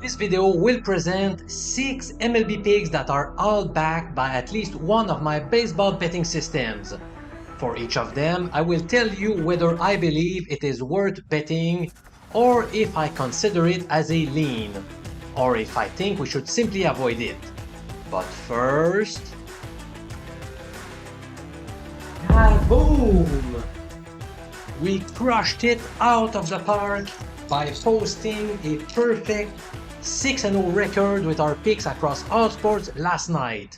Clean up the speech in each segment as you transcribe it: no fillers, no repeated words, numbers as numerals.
This video will present 6 MLB picks that are all backed by at least one of my baseball betting systems. For each of them, I will tell you whether I believe it is worth betting or if I consider it as a lean, or if I think we should simply avoid it. But first... Boom! We crushed it out of the park by posting a perfect 6-0 record with our picks across all sports last night.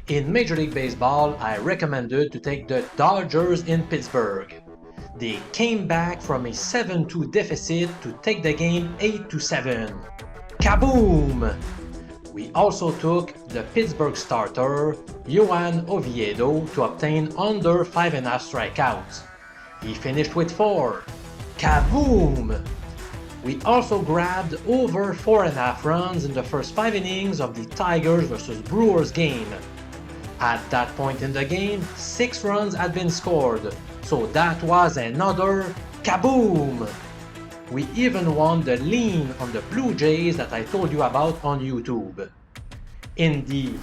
In Major League Baseball, I recommended to take the Dodgers in Pittsburgh. They came back from a 7-2 deficit to take the game 8-7. Kaboom! We also took the Pittsburgh starter, Johan Oviedo, to obtain under 5.5 strikeouts. He finished with 4. Kaboom! We also grabbed over 4.5 runs in the first 5 innings of the Tigers vs Brewers game. At that point in the game, 6 runs had been scored, so that was another kaboom! We even won the lean on the Blue Jays that I told you about on YouTube. In the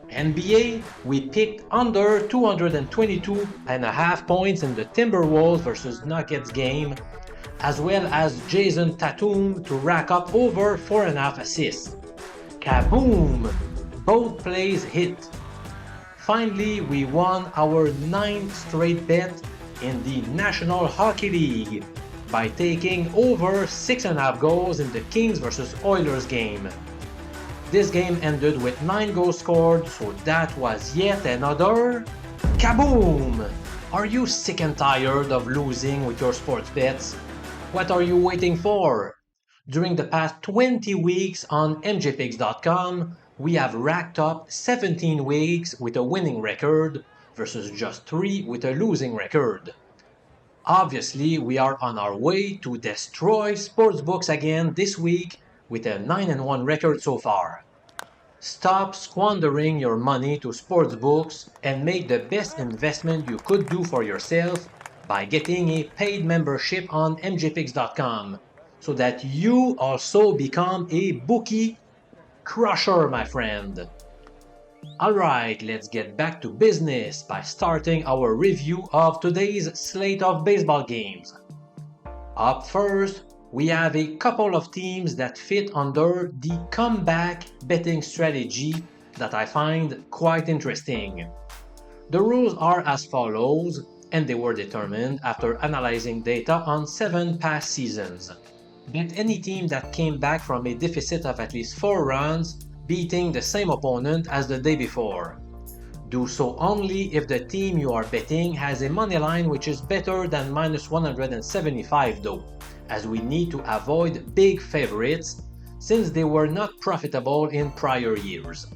NBA, we picked under 222.5 points in the Timberwolves vs Nuggets game, as well as Jason Tatum to rack up over 4.5 assists. Kaboom! Both plays hit. Finally, we won our 9th straight bet in the National Hockey League by taking over 6.5 goals in the Kings vs Oilers game. This game ended with 9 goals scored, so that was yet another kaboom! Are you sick and tired of losing with your sports bets? What are you waiting for? During the past 20 weeks on mjpicks.com, we have racked up 17 weeks with a winning record versus just 3 with a losing record. Obviously, we are on our way to destroy sportsbooks again this week with a 9-1 record so far. Stop squandering your money to sportsbooks and make the best investment you could do for yourself by getting a paid membership on mjpicks.com so that you also become a bookie crusher, my friend. Alright, let's get back to business by starting our review of today's slate of baseball games. Up first, we have a couple of teams that fit under the comeback betting strategy that I find quite interesting. The rules are as follows, and they were determined after analyzing data on 7 past seasons. Bet any team that came back from a deficit of at least 4 runs, beating the same opponent as the day before. Do so only if the team you are betting has a money line which is better than minus 175 though, as we need to avoid big favorites since they were not profitable in prior years.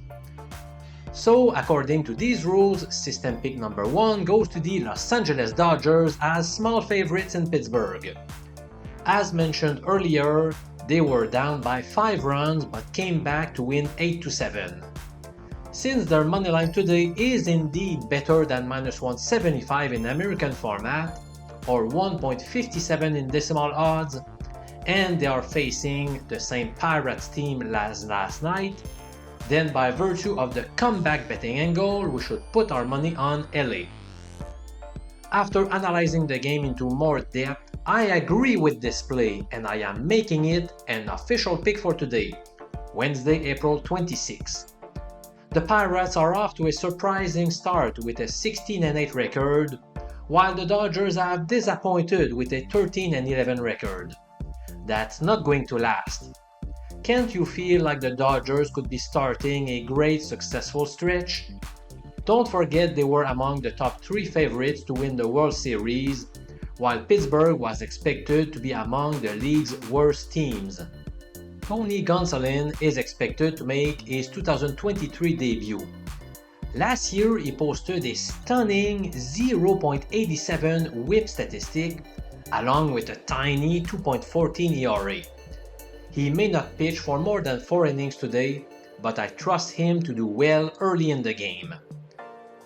So, according to these rules, system pick number 1 goes to the Los Angeles Dodgers as small favorites in Pittsburgh. As mentioned earlier, they were down by 5 runs but came back to win 8-7. Since their moneyline today is indeed better than minus 175 in American format, or 1.57 in decimal odds, and they are facing the same Pirates team as last night, then by virtue of the comeback betting angle, we should put our money on LA. After analyzing the game into more depth, I agree with this play and I am making it an official pick for today, Wednesday, April 26. The Pirates are off to a surprising start with a 16-8 record, while the Dodgers have disappointed with a 13-11 record. That's not going to last. Can't you feel like the Dodgers could be starting a great successful stretch? Don't forget they were among the top 3 favorites to win the World Series, while Pittsburgh was expected to be among the league's worst teams. Tony Gonsolin is expected to make his 2023 debut. Last year, he posted a stunning 0.87 whip statistic, along with a tiny 2.14 ERA. He may not pitch for more than 4 innings today, but I trust him to do well early in the game.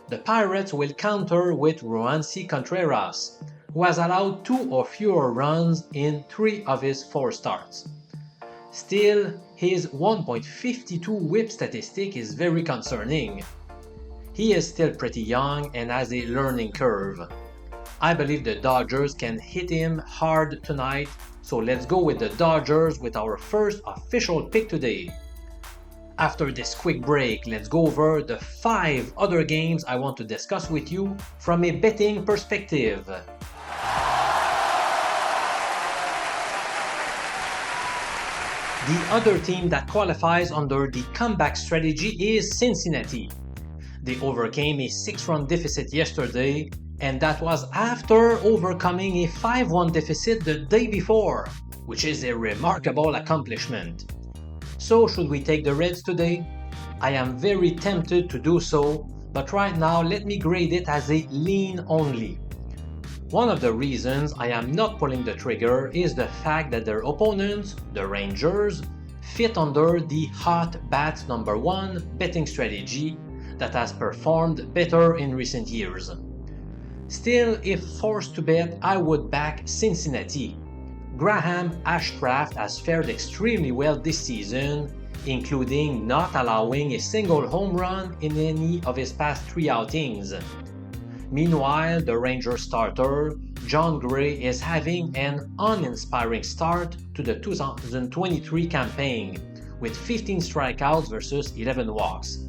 The Pirates will counter with Roansy Contreras, who has allowed 2 or fewer runs in 3 of his 4 starts. Still, his 1.52 whip statistic is very concerning. He is still pretty young and has a learning curve. I believe the Dodgers can hit him hard tonight, so let's go with the Dodgers with our first official pick today. After this quick break, let's go over the 5 other games I want to discuss with you from a betting perspective. The other team that qualifies under the comeback strategy is Cincinnati. They overcame a 6-run deficit yesterday, and that was after overcoming a 5-1 deficit the day before, which is a remarkable accomplishment. So should we take the Reds today? I am very tempted to do so, but right now let me grade it as a lean only. One of the reasons I am not pulling the trigger is the fact that their opponents, the Rangers, fit under the hot bats number 1 betting strategy that has performed better in recent years. Still, if forced to bet, I would back Cincinnati. Graham Ashcraft has fared extremely well this season, including not allowing a single home run in any of his past 3 outings. Meanwhile, the Rangers starter, John Gray, is having an uninspiring start to the 2023 campaign, with 15 strikeouts versus 11 walks.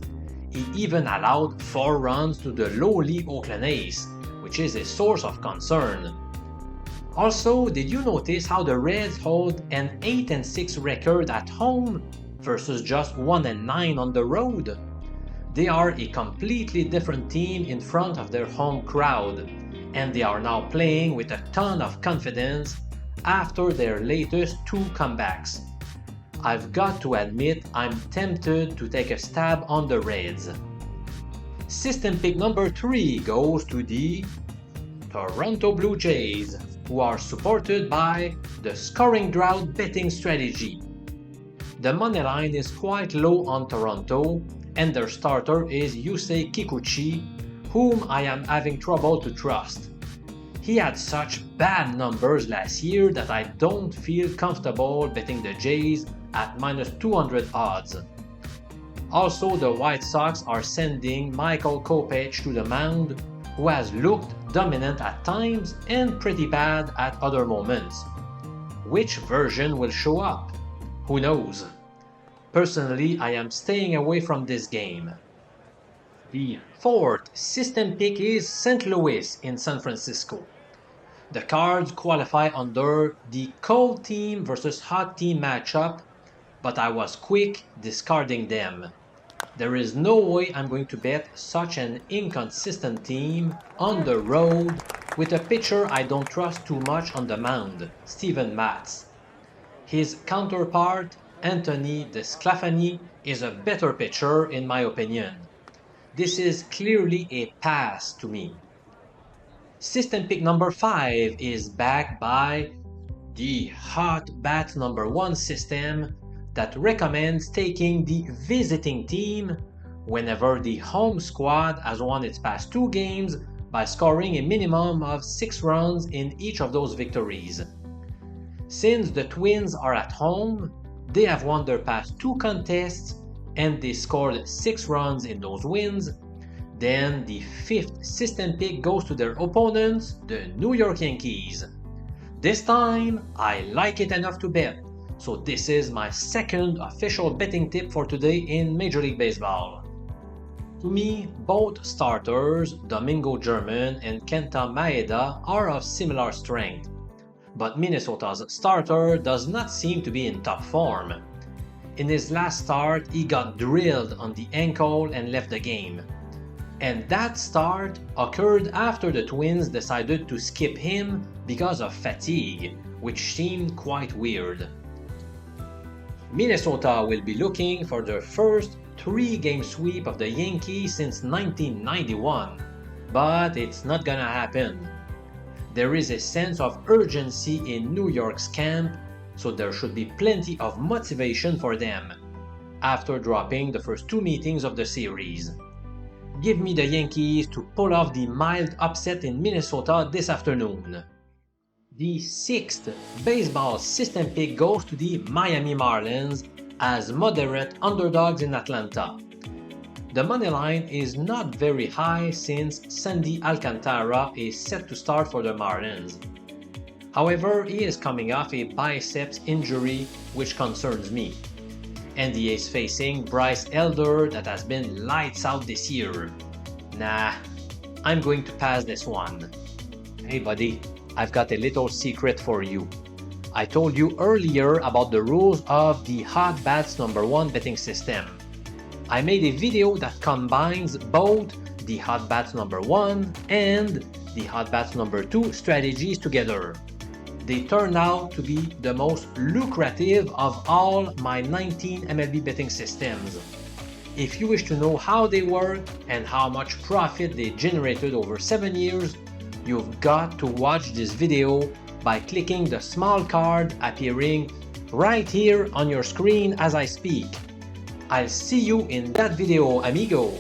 He even allowed 4 runs to the lowly Oakland A's, which is a source of concern. Also, did you notice how the Reds hold an 8-6 record at home versus just 1-9 on the road? They are a completely different team in front of their home crowd, and they are now playing with a ton of confidence after their latest 2 comebacks. I've got to admit I'm tempted to take a stab on the Reds. System pick number 3 goes to the Toronto Blue Jays, who are supported by the scoring drought betting strategy. The money line is quite low on Toronto, and their starter is Yusei Kikuchi, whom I am having trouble to trust. He had such bad numbers last year that I don't feel comfortable betting the Jays at -200 odds. Also, the White Sox are sending Michael Kopech to the mound, who has looked dominant at times and pretty bad at other moments. Which version will show up? Who knows? Personally, I am staying away from this game. The 4th system pick is St. Louis in San Francisco. The Cards qualify under the cold team versus hot team matchup, but I was quick discarding them. There is no way I'm going to bet such an inconsistent team on the road with a pitcher I don't trust too much on the mound, Steven Matz. His counterpart, Anthony DeSclafani, is a better pitcher in my opinion. This is clearly a pass to me. System pick number 5 is backed by the hot bat number 1 system that recommends taking the visiting team whenever the home squad has won its past 2 games by scoring a minimum of 6 runs in each of those victories. Since the Twins are at home, they have won their past 2 contests and they scored 6 runs in those wins. Then the 5th system pick goes to their opponents, the New York Yankees. This time, I like it enough to bet, so this is my 2nd official betting tip for today in Major League Baseball. To me, both starters, Domingo German and Kenta Maeda, are of similar strength. But Minnesota's starter does not seem to be in top form. In his last start, he got drilled on the ankle and left the game. And that start occurred after the Twins decided to skip him because of fatigue, which seemed quite weird. Minnesota will be looking for their first 3-game sweep of the Yankees since 1991, but it's not gonna happen. There is a sense of urgency in New York's camp, so there should be plenty of motivation for them after dropping the first 2 meetings of the series. Give me the Yankees to pull off the mild upset in Minnesota this afternoon. The sixth baseball system pick goes to the Miami Marlins as moderate underdogs in Atlanta. The money line is not very high since Sandy Alcantara is set to start for the Marlins. However, he is coming off a biceps injury which concerns me. And he is facing Bryce Elder that has been lights out this year. Nah, I'm going to pass this one. Hey buddy, I've got a little secret for you. I told you earlier about the rules of the Hot Bats #1 betting system. I made a video that combines both the Hot Bats #1 and the Hot Bats #2 strategies together. They turned out to be the most lucrative of all my 19 MLB betting systems. If you wish to know how they work and how much profit they generated over 7 years, you've got to watch this video by clicking the small card appearing right here on your screen as I speak. I'll see you in that video, amigo!